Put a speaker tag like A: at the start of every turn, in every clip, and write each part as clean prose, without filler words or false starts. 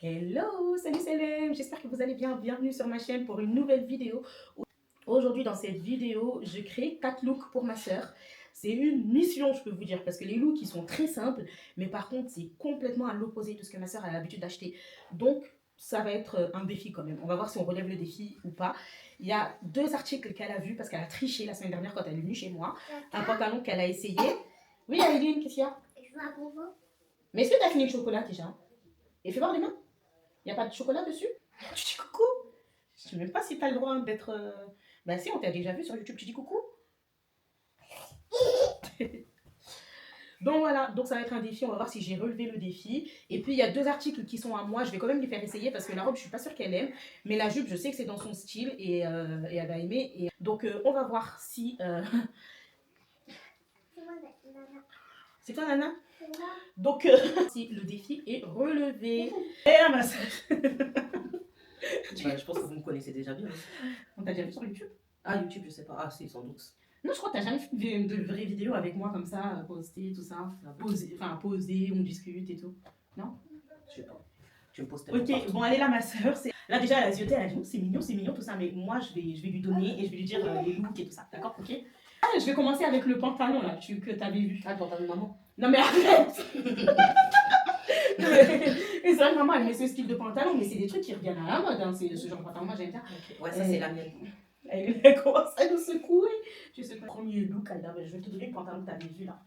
A: Hello, salut Célène, j'espère que vous allez bien. Bienvenue sur ma chaîne pour une nouvelle vidéo. Aujourd'hui, dans cette vidéo, je crée 4 looks pour ma soeur. C'est une mission, je peux vous dire, parce que les looks, ils sont très simples, mais par contre, c'est complètement à l'opposé de ce que ma soeur a l'habitude d'acheter. Donc, ça va être un défi quand même. On va voir si on relève le défi ou pas. Il y a 2 articles qu'elle a vus parce qu'elle a triché la semaine dernière quand elle est venue chez moi. Un pantalon qu'elle a essayé. Oui, Aileen, qu'est-ce qu'il y a?
B: Je veux un bonbon.
A: Mais est-ce que tu as fini le chocolat déjà? Et fais voir les mains. Il n'y a pas de chocolat dessus? Tu dis coucou? Je ne sais même pas si tu as le droit d'être... Bah si, on t'a déjà vu sur YouTube, tu dis coucou. Donc voilà, donc ça va être un défi, on va voir si j'ai relevé le défi. Et puis il y a 2 articles qui sont à moi, je vais quand même les faire essayer parce que la robe, je suis pas sûre qu'elle aime. Mais la jupe, je sais que c'est dans son style et elle va aimer. Et... Donc on va voir si...
B: C'est moi, Nana.
A: C'est toi Nana?
B: C'est moi.
A: Donc si le défi est relevé. Et là, ma soeur.
C: Bah, je pense que vous me connaissez déjà bien.
A: On t'a déjà vu sur YouTube?
C: Ah, YouTube, je sais pas. Ah, si, sans doute.
A: Non, je crois que t'as jamais fait de vraies vidéos avec moi comme ça, poster, tout ça. Poser, on discute et tout. Non?
C: Je sais pas. Tu me poses tellement
A: Ok,
C: partout.
A: bon, elle est là, ma soeur. Là, déjà, elle a zioté, elle a dit, oh, c'est mignon, tout ça. Mais moi, je vais lui donner et je vais lui dire les looks et tout ça. D'accord? Ok? Ah, je vais commencer avec le pantalon là, que t'avais vu.
C: Ah, le pantalon de maman.
A: Non, mais arrête! Et c'est vrai que maman, elle met ce style de pantalon, mais c'est des trucs qui reviennent à la mode. Hein. C'est ce genre de pantalon, moi, j'aime bien.
C: Okay. Ouais, ça, c'est la mienne.
A: Elle commence à nous secouer. Je sais pas. Premier look, je vais te donner le pantalon que tu avais vu là.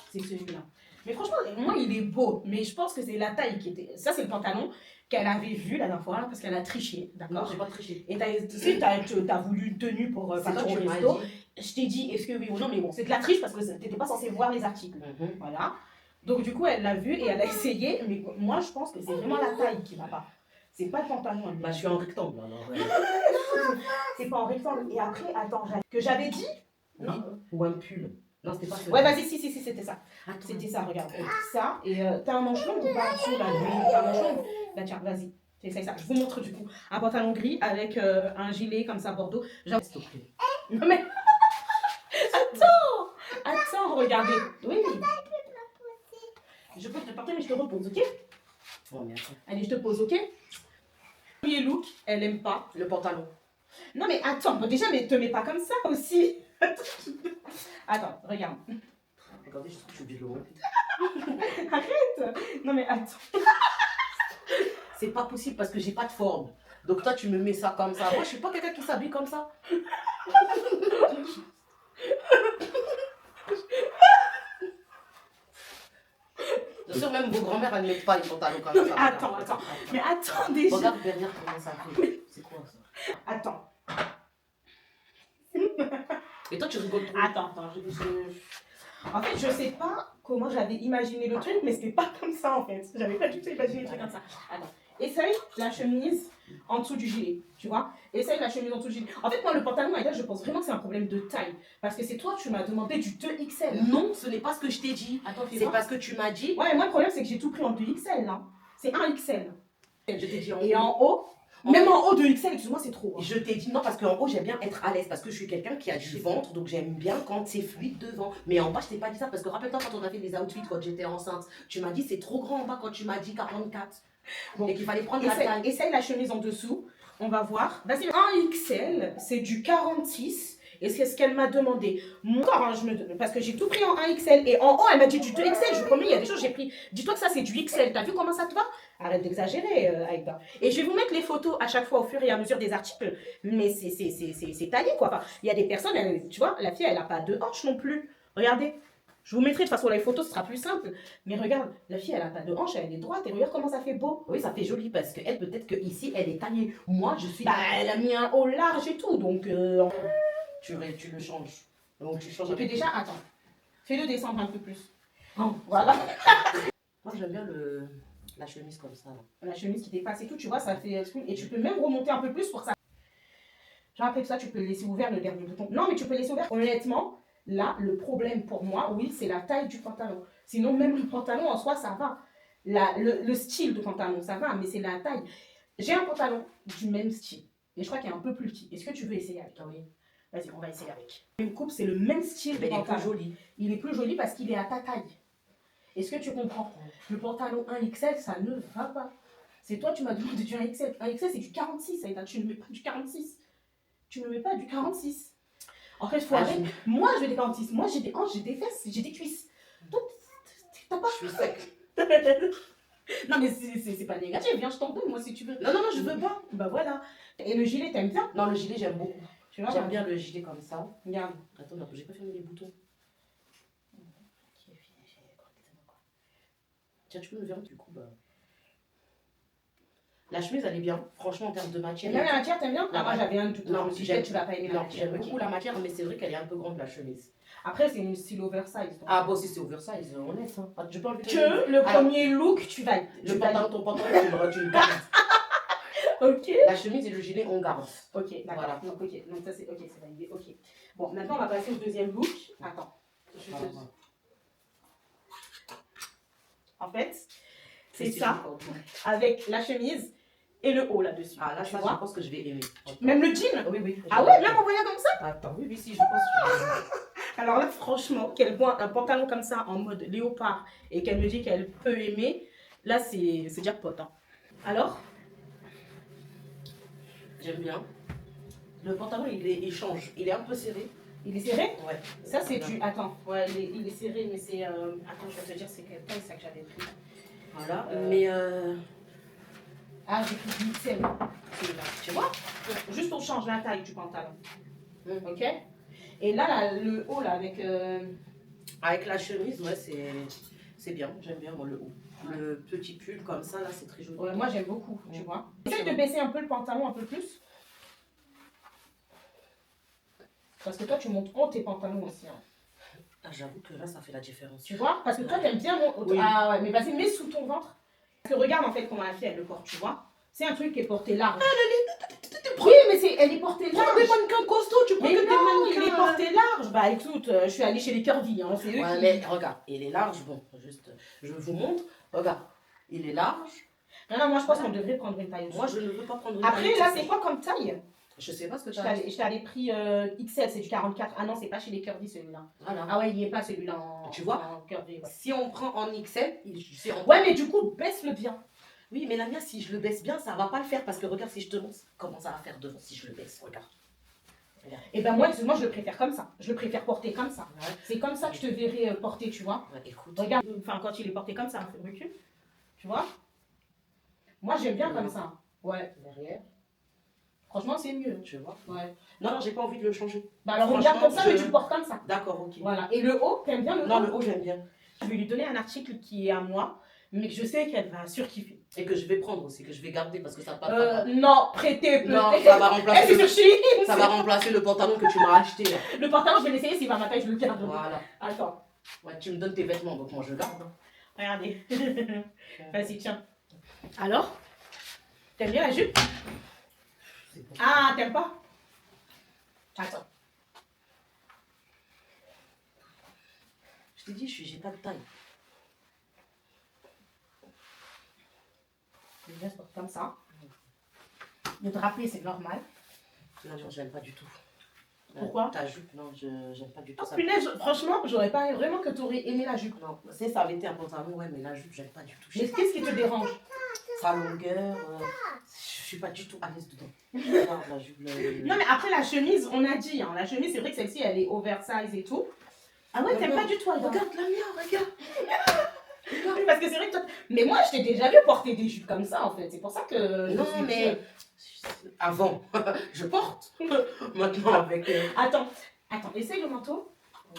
A: C'est celui-là. Mais franchement, moi, il est beau. Mais je pense que c'est la taille qui était. Ça, c'est le pantalon qu'elle avait vu la dernière fois parce qu'elle a triché.
C: Non,
A: D'accord?
C: j'ai pas triché.
A: Et tu sais, t'as voulu une tenue pour partir au resto. Je t'ai dit, est-ce que oui ou non? Mais bon, c'est de la triche parce que t'étais pas censé voir les articles. Voilà. Donc, du coup, elle l'a vu et elle a essayé. Mais moi, je pense que c'est vraiment la taille qui va pas. C'est pas le pantalon.
C: Bah, je suis en rectangle alors.
A: C'est pas en rectangle. Et après, attends, que j'avais dit?
C: Oui. Ou un pull. Non, c'était pas ça.
A: Ouais, vas-y, si, c'était ça.
C: Attends.
A: C'était ça, regarde. Ça, et t'as un manche long ou pas en dessous là? T'as un manche long? Là, tiens, vas-y. J'essaye ça. Je vous montre du coup. Un pantalon gris avec un gilet comme ça, bordeaux. Genre...
C: S'il te plaît.
A: Non, mais. Attends, regardez. Oui. Je peux te porter, mais je te repose, ok?
C: Oh, mais attends.
A: Allez, je te pose, ok? Premier look, elle aime pas.
C: Le pantalon.
A: Non, mais attends, bon, déjà, mais te mets pas comme ça aussi. Attends, regarde.
C: Regardez, je trouve que je suis obligée de le remonter.
A: Arrête. Non, mais attends.
C: C'est pas possible parce que j'ai pas de forme. Donc toi, tu me mets ça comme ça. Moi, je suis pas quelqu'un qui s'habille comme ça. Bien sûr, même vos grand-mères, elles ne mettent pas les pantalons comme ça.
A: Attends. Mais attends déjà.
C: Regarde derrière comment ça fait. C'est quoi ça?
A: Attends.
C: Et toi, tu rigoles trop.
A: Attends. En fait, je sais pas comment j'avais imaginé le truc, mais c'était pas comme ça en fait. J'avais pas du tout imaginé le truc comme ça. Attends. Essaye la chemise en dessous du gilet, tu vois. Essaye la chemise en dessous du gilet. En fait, moi, le pantalon, Aïda, je pense vraiment que c'est un problème de taille. Parce que c'est toi, tu m'as demandé du 2XL.
C: Non, ce n'est pas ce que je t'ai dit.
A: Attends, fais
C: C'est
A: voir.
C: parce que tu m'as dit.
A: Ouais, moi, le problème, c'est que j'ai tout pris en 2XL là. C'est 1XL.
C: Je t'ai dit en
A: Et
C: haut.
A: en haut, même en haut 2XL, excuse-moi, c'est trop. Hein.
C: Je t'ai dit non parce qu'en haut j'aime bien être à l'aise parce que je suis quelqu'un qui a du ventre donc j'aime bien quand c'est fluide devant. Mais en bas je t'ai pas dit ça parce que rappelle-toi quand on a fait des outfits quand j'étais enceinte, tu m'as dit c'est trop grand en bas quand tu m'as dit 44.
A: Bon.
C: Et qu'il fallait prendre la taille.
A: Essaye la chemise en dessous. On va voir. Vas-y, 1XL, c'est du 46. Et c'est ce qu'elle m'a demandé. Moi, hein, parce que j'ai tout pris en 1XL. Et en haut, elle m'a dit du 2XL. Je vous promets, il y a des choses j'ai pris. Dis-toi que ça, c'est du XL. T'as vu comment ça te va? Arrête d'exagérer, Aïda. Et je vais vous mettre les photos à chaque fois au fur et à mesure des articles. Mais c'est taillé, quoi. Enfin, il y a des personnes, tu vois, la fille, elle n'a pas de hanches non plus. Regardez. Je vous mettrai de toute façon les photos, ce sera plus simple. Mais regarde, la fille, elle n'a pas de hanche, elle est droite. Et regarde comment ça fait beau.
C: Oui, ça fait joli parce qu'elle, peut-être qu'ici, elle est taillée. Moi, je suis.
A: Bah, elle a mis un haut large et tout. Donc,
C: tu le changes. Donc, tu changes.
A: et puis déjà, attends. Fais-le descendre un peu plus. Oh, voilà.
C: Moi, j'aime bien la chemise comme ça.
A: La chemise qui dépasse et tout, tu vois, ça fait. Et tu peux même remonter un peu plus pour ça. Genre, après tout ça, tu peux laisser ouvert le dernier bouton. Non, mais tu peux laisser ouvert. Honnêtement, là, le problème pour moi, oui, c'est la taille du pantalon. Sinon, même le pantalon en soi, ça va. Le style de pantalon, ça va, mais c'est la taille. J'ai un pantalon du même style. Et je crois qu'il est un peu plus petit. Est-ce que tu veux essayer avec? Oui. Vas-y, on va essayer avec. Une coupe, c'est le même style de
C: Mais il est
A: pantalon.
C: plus joli.
A: Il est plus joli parce qu'il est à ta taille. Est-ce que tu comprends? Le pantalon 1XL, ça ne va pas. C'est toi, tu m'as demandé du 1XL. 1XL, c'est du 46, Aïda. Tu ne mets pas du 46. Tu ne mets pas du 46. En fait, il faut arrêter. Moi, je veux des 46. Moi, j'ai des hanches, j'ai des fesses, j'ai des cuisses. Toi, t'as pas.
C: Je suis sec.
A: Non, mais c'est pas négatif. Viens, je t'en donne, moi, si tu veux.
C: Non, non, non, je veux pas.
A: Bah voilà. Et le gilet, t'aimes bien?
C: Non, le gilet, j'aime beaucoup.
A: Tu vois,
C: J'aime bien le gilet comme ça.
A: regarde.
C: Attends, non, j'ai pas fermé les boutons. Tiens, tu peux me faire du coup, bah. La chemise, elle est bien. Franchement, en termes de matière.
A: T'aimes bien la matière, t'aimes bien?
C: La
A: moi, j'avais un doute.
C: Non,
A: Je me suis dit, peut-être tu vas pas aimer la
C: Non,
A: matière.
C: j'aime
A: Ok.
C: beaucoup la matière, mais c'est vrai qu'elle est un peu grande, la chemise.
A: Après, c'est une style oversize. donc.
C: Ah, bon, si c'est oversize, on laisse. Hein. Je peux enlever
A: Que le premier look, tu vas.
C: Le pantalon, ton pantalon, tu le gardes.
A: Ok.
C: La chemise et le gilet, on garde.
A: Ok, d'accord.
C: Voilà.
A: Donc, ok. Donc, ça, c'est ok, c'est validé. Ok. Bon, maintenant, on va passer au deuxième look. Attends. En fait, c'est ça, avec la chemise et le haut là-dessus.
C: Ah, là,
A: tu
C: ça,
A: vois.
C: je pense que je vais aimer.
A: Même le jean.
C: Oui, oui.
A: Ah ouais, même envoyé comme ça.
C: Attends, oui, oui, si, je pense que je vais aimer.
A: Alors là, franchement, qu'elle voit un pantalon comme ça en mode léopard et qu'elle me dit qu'elle peut aimer, là, c'est jackpot. Hein. Alors,
C: J'aime bien. Le pantalon, il change. Il est un peu serré.
A: il est serré.
C: Ouais.
A: Ça, c'est du. Attends, ouais, il est serré, mais c'est. Attends, je vais te dire, c'est quelle taille ça que j'avais pris.
C: Voilà. Mais.
A: Ah, j'ai pris du XL. Celui-là. Tu vois. Juste on change la taille du pantalon. Ok. Et là, le haut, là, avec.
C: Avec la chemise, ouais, c'est bien. J'aime bien, moi, le haut. Le petit pull comme ça, là, c'est très joli.
A: Ouais, moi, j'aime beaucoup, tu vois. Essaye de baisser un peu le pantalon, un peu plus. Parce que toi, tu montes haut tes pantalons aussi. Hein.
C: Ah, j'avoue que là, ça fait la différence.
A: Tu vois. Parce que toi, t'aimes bien mon.
C: Oui.
A: Ah ouais, mais vas-y, mets sous ton ventre. Parce que regarde, en fait, comment la fille, elle le porte, tu vois. C'est un truc qui est porté large. Oui, mais elle est portée large.
C: Prends des mannequins costauds, tu prends
A: Mais
C: que des
A: non,
C: mannequins.
A: il est porté large. Bah écoute, je suis allée chez les Curvy, hein, c'est eux
C: Ouais,
A: qui...
C: mais regarde, il est large. Bon, juste, je vous montre. Regarde, il est large.
A: Non, moi je pense qu'on devrait prendre une taille au-dessus.
C: Moi, je ne veux pas prendre une
A: Après,
C: taille
A: là,
C: XL.
A: c'est quoi comme taille?
C: Je sais pas ce que tu
A: Je
C: as dit.
A: t'avais pris XL, c'est du 44. Ah non, c'est pas chez les Curvy celui-là.
C: Voilà.
A: Ah ouais, il n'y est pas celui-là en...
C: Tu vois
A: en Curvy. Ouais.
C: Si on prend en XL, c'est en...
A: Ouais, mais du coup, baisse-le bien.
C: Oui, mais la mienne, si je le baisse bien, ça va pas le faire. Parce que regarde, si je te montre comment ça va faire devant si je le baisse. Regarde.
A: Et ben moi, excuse-moi, je le préfère comme ça. Je le préfère porter comme ça.
C: Ouais.
A: C'est comme ça que je te verrai porter, tu vois.
C: Ouais, écoute.
A: Regarde, enfin, quand il est porté comme ça, un peu de recul. Tu vois. Moi, j'aime bien comme ça. Ouais.
C: Derrière,
A: Franchement, c'est mieux.
C: tu vois.
A: Ouais.
C: Non, non, j'ai pas envie de le changer.
A: Bah alors, regarde comme ça,
C: Franchement,
A: mais tu le portes comme ça.
C: D'accord, ok.
A: Voilà. Et le haut, t'aimes bien le haut?
C: Non, le haut, j'aime bien.
A: Je vais lui donner un article qui est à moi, mais que je sais qu'elle va surkiffer.
C: Et que je vais prendre aussi, que je vais garder parce que ça va
A: Non, prêter peut-être.
C: Non, ça va
A: Eh,
C: remplacer,
A: c'est sur Shein.
C: ça va remplacer le pantalon que tu m'as acheté là.
A: Le pantalon, je vais l'essayer, s'il va à ma taille, je le garde.
C: Voilà.
A: Attends,
C: Ouais, tu me donnes tes vêtements, donc moi je garde. Hein.
A: regardez. Vas-y, tiens. Alors, t'aimes bien la jupe?
C: C'est bon.
A: Ah, t'aimes pas? Attends.
C: Je t'ai dit, j'ai pas de taille.
A: Je vais se porter comme ça. Le drapé, c'est normal.
C: Non, non, j'aime pas du tout.
A: Pourquoi?
C: Ta jupe, non, j'aime pas du tout
A: Oh,
C: ça.
A: punaise, franchement, j'aurais pas vraiment que t'aurais aimé la jupe.
C: Non, c'est ça avait été un pantalon, ouais, mais la jupe, j'aime pas du tout.
A: Mais qu'est-ce qui te dérange?
C: Sa longueur, je suis pas du tout à l'aise dedans. Non, la jupe,
A: Non, mais après la chemise, on a dit, hein, la chemise, c'est vrai que celle-ci, elle est oversize et tout. Ah ouais, t'aimes pas du tout, Aïda?
C: Regarde la mienne, regarde.
A: Oui, parce que c'est vrai que toi... Mais moi, je t'ai déjà vu porter des jupes comme ça, en fait. C'est pour ça que... je
C: Non,
A: me suis
C: mais
A: dit,
C: avant, je porte. Maintenant, avec.
A: Attends, essaye le manteau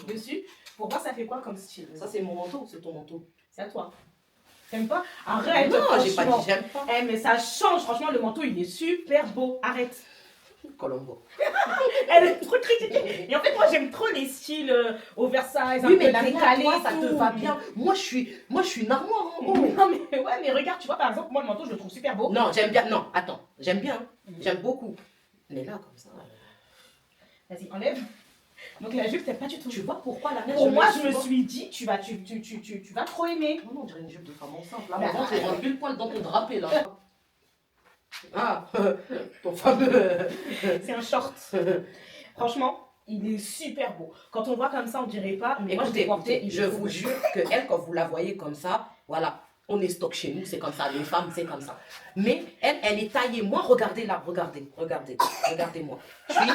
A: dessus pour voir ça fait quoi comme style.
C: Ça, c'est mon manteau ou c'est ton manteau?
A: C'est à toi. T'aimes pas? Arrête,
C: Non, j'ai pas
A: franchement.
C: dit j'aime pas.
A: Eh, mais ça change, franchement, le manteau, il est super beau. Arrête.
C: Colombo.
A: Elle est trop critiquée. Et en fait, moi, j'aime trop les styles oversize, un
C: Oui,
A: peu
C: mais
A: décalés.
C: toi, ça
A: et
C: te
A: tout.
C: va bien. Moi, je suis une armoire en haut.
A: Non, mais ouais, mais regarde, tu vois, par exemple, moi, le manteau, je le trouve super beau.
C: Non, j'aime bien. Non, attends, j'aime bien. J'aime beaucoup. Mais là, comme ça.
A: Vas-y, enlève. Donc, la jupe, t'aimes pas du tout.
C: Tu vois pourquoi la mienne
A: Pour moi, je me
C: pas-
A: suis dit, tu vas trop aimer.
C: Non, non, on dirait une jupe de femme enceinte. Là,
A: Bah,
C: mon ventre, il rentre pile poil dans ton drapé, là. Ah, ton fameux.
A: C'est un short. Franchement, il est super beau. Quand on voit comme ça, on dirait pas. Mais moi, je
C: Écoutez,
A: l'ai porté.
C: je vous jure que elle, quand vous la voyez comme ça, voilà, On est stock chez nous, c'est comme ça. Les femmes, c'est comme ça. Mais elle est taillée. Moi, regardez là, regardez-moi. Je suis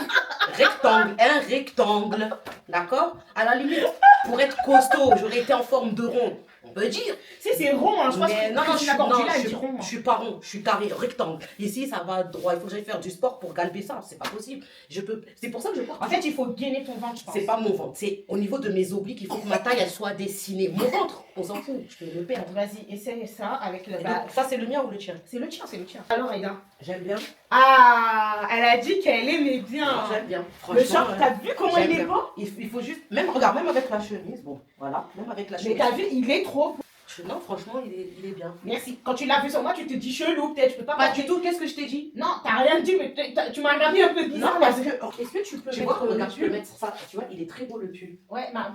C: un rectangle. D'accord? À la limite, pour être costaud, j'aurais été en forme de rond. On peut dire.
A: Si c'est rond, hein, je pense
C: Mais
A: que
C: non,
A: je dis rond.
C: je suis pas rond, je suis carré, rectangle. Ici, ça va droit. Il faut que j'aille faire du sport pour galber ça. C'est pas possible. C'est pour ça que je porte.
A: En fait, il faut gainer ton ventre, je pense.
C: C'est pas mon ventre, c'est au niveau de mes obliques, il faut que ma taille elle soit dessinée. Mon ventre, on s'en fout, je peux le perdre.
A: Vas-y, essaye ça avec le.
C: Et donc, ça, c'est le mien ou le tien?
A: C'est le tien, c'est le tien. Alors, Aïda.
C: J'aime bien.
A: Ah, elle a dit qu'elle aimait bien.
C: J'aime bien.
A: Le short, t'as vu comment il est
C: bien.
A: beau?
C: Il faut juste. Même, regarde, même avec la chemise, bon, voilà, même avec la chemise.
A: Mais t'as vu, il est trop beau.
C: Non, franchement, il est bien.
A: Merci. Quand tu l'as vu sur moi, tu te dis chelou, peut-être, je peux pas.
C: Pas du tout, qu'est-ce que je t'ai dit?
A: Non, t'as rien dit, mais tu m'as regardé un peu bizarre.
C: Non, parce que.
A: Est-ce que tu peux
C: Tu
A: mettre
C: vois, regarde,
A: le
C: tu peux
A: pull?
C: mettre ça. Tu vois, il est très beau le pull.
A: Ouais, bah,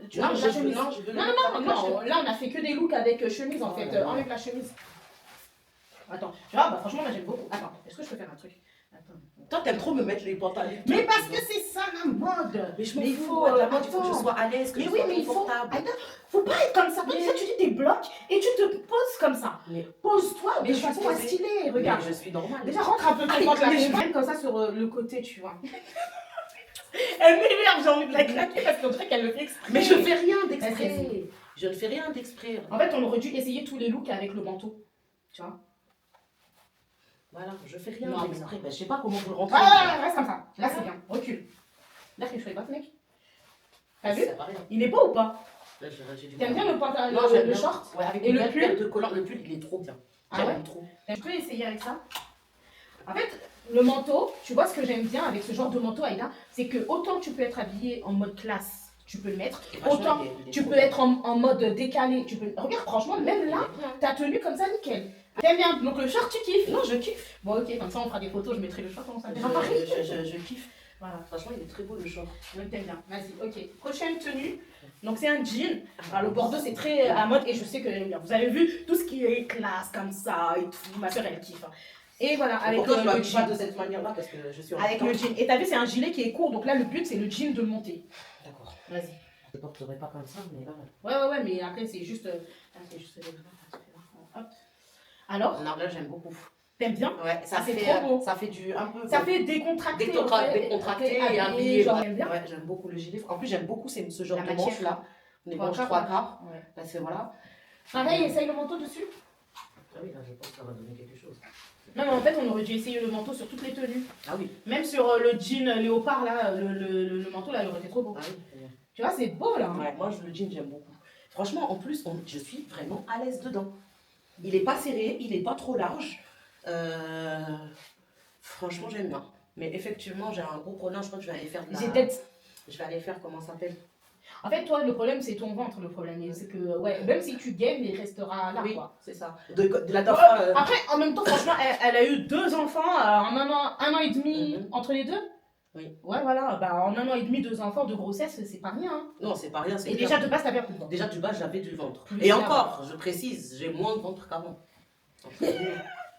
A: tu
C: Non,
A: enlèves
C: je
A: la
C: veux,
A: chemise.
C: non, je veux le
A: Non,
C: mettre
A: non,
C: avec
A: non,
C: la chemise.
A: là on a fait que des looks avec chemise en fait.
C: non.
A: Enlève la chemise. Attends, tu vois, bah franchement, moi j'aime beaucoup. Attends, est-ce que je peux faire un truc? Attends.
C: Toi, t'aimes trop me mettre les pantalons.
A: Mais parce que c'est ça la mode.
C: Mais je m'en
A: Mais il
C: fous,
A: faut,
C: de la mode, il faut que je
A: attends.
C: sois à l'aise, que
A: Mais
C: je
A: oui,
C: sois
A: mais il faut.
C: confortable.
A: Attends, faut pas être comme ça. Toi, tu dis tes blocs et tu te poses comme ça.
C: Mais-
A: Pose-toi
C: Mais
A: de
C: je suis
A: façon
C: posée.
A: stylée. Regarde.
C: Mais je suis normale.
A: Déjà, rentre un peu
C: Allez,
A: contre la
C: mais je-
A: chemise comme ça sur le côté, tu vois. Elle m'énerve, j'ai envie de la claquer parce qu'on dirait qu'elle le fait exprès.
C: Mais je fais rien
A: Vas-y.
C: d'exprès. Je ne fais rien d'exprès.
A: En fait, on aurait dû essayer tous les looks avec le manteau. Tu vois.
C: Voilà, je fais rien
A: Non, mais
C: d'exprès. Ben, je sais pas comment vous le rentrer.
A: Ah, reste comme ça. Là, c'est bien. Recule. Là, quelque chose est pas, mec. T'as vu?
C: Ça sert à rien.
A: Il est beau ou pas?
C: Là, j'ai du
A: T'aimes
C: mal.
A: bien le pantalon,
C: Non, j'aime
A: le
C: bien.
A: short?
C: Ouais, avec
A: Et
C: une
A: le
C: belle
A: pull?
C: paire de collants. Le pull, il est trop bien.
A: Ah
C: J'aime
A: ouais?
C: trop.
A: Je peux essayer avec ça. En fait, le manteau, tu vois ce que j'aime bien avec ce genre de manteau, Aïda, c'est que autant tu peux être habillé en mode classe, tu peux le mettre,
C: Et franchement,
A: autant
C: il est
A: tu
C: trop
A: peux
C: bien.
A: être en mode décalé, tu peux... Regarde, franchement, même là,
C: Il est bien.
A: ta tenue comme ça, nickel. T'aimes bien, donc le short, tu kiffes?
C: Non, je kiffe.
A: Bon, ok, comme ça, on fera des photos, je mettrai le short, on s'en
C: Je kiffe.
A: Voilà,
C: Franchement, il est très beau le short.
A: donc t'aimes bien. Vas-y, ok. Prochaine tenue, donc c'est un jean. Alors, le bordeaux, c'est très à mode et je sais que j'aime bien. Vous avez vu tout ce qui est classe comme ça et tout, ma soeur, elle kiffe. Hein. Et voilà, avec
C: Pourquoi tu
A: le
C: m'habilles pas
A: jean.
C: de cette manière-là? Parce que je suis en
A: Avec le jean. Et t'as vu, c'est un gilet qui est court, donc là, le but, c'est le jean de monter.
C: D'accord.
A: Vas-y.
C: Je ne porterai pas comme ça, mais là.
A: Ouais, mais après, c'est juste. Hop. Alors,
C: Non, là, j'aime beaucoup.
A: t'aimes bien?
C: Ouais, ça
A: c'est
C: fait,
A: trop beau.
C: ça fait du un peu.
A: Ça fait décontracté.
C: Décontracté et habillé.
A: Genre, j'aime bien.
C: Ouais, j'aime beaucoup le gilet. En plus, j'aime beaucoup ce genre
A: La
C: de
A: matière.
C: manches là. Les
A: Trois
C: manches
A: quarts,
C: 3
A: ouais.
C: quarts.
A: Ouais.
C: Parce que voilà.
A: Pareil, essaye le manteau dessus.
C: Ah oui, là, je pense que ça va donner quelque chose.
A: Non, mais en fait, on aurait dû essayer le manteau sur toutes les tenues.
C: Ah oui.
A: Même sur le jean léopard, là, le manteau, là, il aurait été trop beau.
C: Ah oui.
A: Tu vois, c'est beau, là. Hein.
C: Ouais, moi, le jean, j'aime beaucoup. Franchement, en plus, je suis vraiment à l'aise dedans. Il n'est pas serré, il n'est pas trop large. Franchement, j'aime bien. Mais effectivement, j'ai un gros problème. Je crois que je vais aller faire de la...
A: J'ai peut-être.
C: Je vais aller faire, comment ça s'appelle?
A: En fait, toi, le problème, c'est ton ventre, le problème. Et c'est que, ouais, même si tu gagnes, il restera là,
C: Oui,
A: quoi.
C: c'est ça. De la
A: Après, en même temps, franchement, elle a eu 2 enfants en un an et demi entre les deux.
C: Oui.
A: Ouais, voilà. Bah, en 1 an et demi, 2 enfants de grossesse, c'est pas rien. Hein.
C: Non, c'est pas rien. C'est
A: Et
C: bien.
A: déjà, de base, t'as perdu le ventre.
C: Déjà, du bas, j'avais du ventre.
A: Plus
C: Et
A: là,
C: encore, je précise, j'ai moins de ventre qu'avant.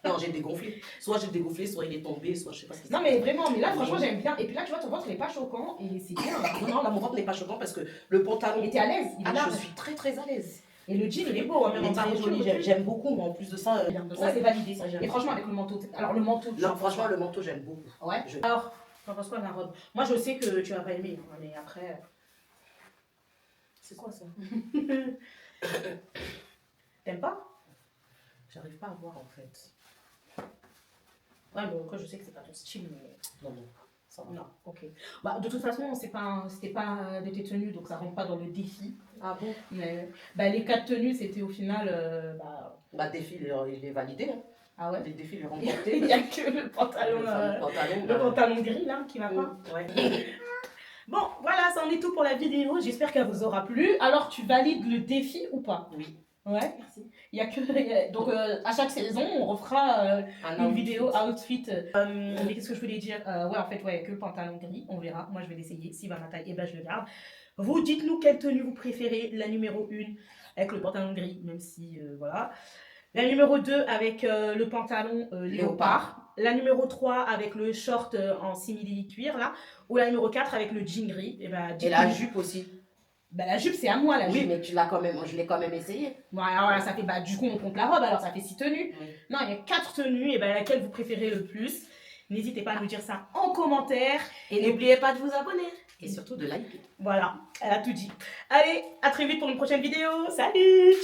C: Non, j'ai dégonflé. Soit j'ai dégonflé, soit il est tombé, soit je sais pas ce qui s'est
A: Non, mais
C: passé.
A: vraiment, mais là, franchement, j'aime bien. Et puis là, tu vois, ton ventre, il est pas choquant et c'est bien.
C: Non, non, là, mon ventre n'est pas choquant parce que le pantalon.
A: Et t'es à l'aise, il est
C: Ah,
A: large.
C: je suis très très à l'aise.
A: Et le jean, il est beau, hein,
C: Il
A: même
C: est
A: en
C: très
A: bas,
C: joli, j'aime beaucoup, mais en plus de ça.
A: Donc ça, c'est validé.
C: ça, j'aime.
A: Et franchement, avec le manteau. Alors, le manteau. tu
C: Non,
A: vois,
C: franchement, le manteau, j'aime beaucoup.
A: Ouais. Alors, t'en penses quoi de la robe? Moi, je sais que tu vas pas aimer, hein, mais après.
C: C'est quoi ça?
A: T'aimes pas?
C: J'arrive pas à voir en fait.
A: Ouais, bon, après, je sais que c'est pas ton style, mais.
C: Non, non, ça va.
A: Non, ok. Bah, de toute façon, c'était pas de tes tenues, donc ça rentre pas dans le défi.
C: Ah bon?
A: Mais bah, les 4 tenues, c'était au final.
C: Bah, défi, il est validé. Hein.
A: Ah ouais?
C: Les défis, les
A: Il
C: remportés.
A: n'y a que le pantalon, le pantalon gris là qui va pas.
C: Ouais.
A: Bon, voilà, ça en est tout pour la vidéo. J'espère qu'elle vous aura plu. Alors, tu valides le défi ou pas?
C: Oui.
A: Ouais.
C: Merci.
A: Il y a que donc à chaque saison, on refera une vidéo outfit. Mais qu'est-ce que je voulais dire? Ouais, en fait, ouais, que le pantalon gris. On verra. Moi, je vais l'essayer. S'il va ma taille, et ben je le garde. Vous dites-nous quelle tenue vous préférez. La numéro 1 avec le pantalon gris, même si voilà. La numéro 2 avec le pantalon léopard. La numéro 3 avec le short en simili cuir là. Ou la numéro 4 avec le jean gris. Et, ben,
C: Et la jupe aussi.
A: Bah, la jupe, c'est à moi, la
C: Oui,
A: jupe.
C: mais tu l'as quand même, je l'ai quand même essayé.
A: Voilà, ça fait, bah, du coup, on compte la robe, alors ça fait 6 tenues.
C: Oui.
A: Non, il y a 4 tenues, et ben laquelle vous préférez le plus? N'hésitez pas à nous dire ça en commentaire.
C: Et n'oubliez pas de vous abonner. Et surtout de liker.
A: Voilà, elle a tout dit. Allez, à très vite pour une prochaine vidéo. Salut!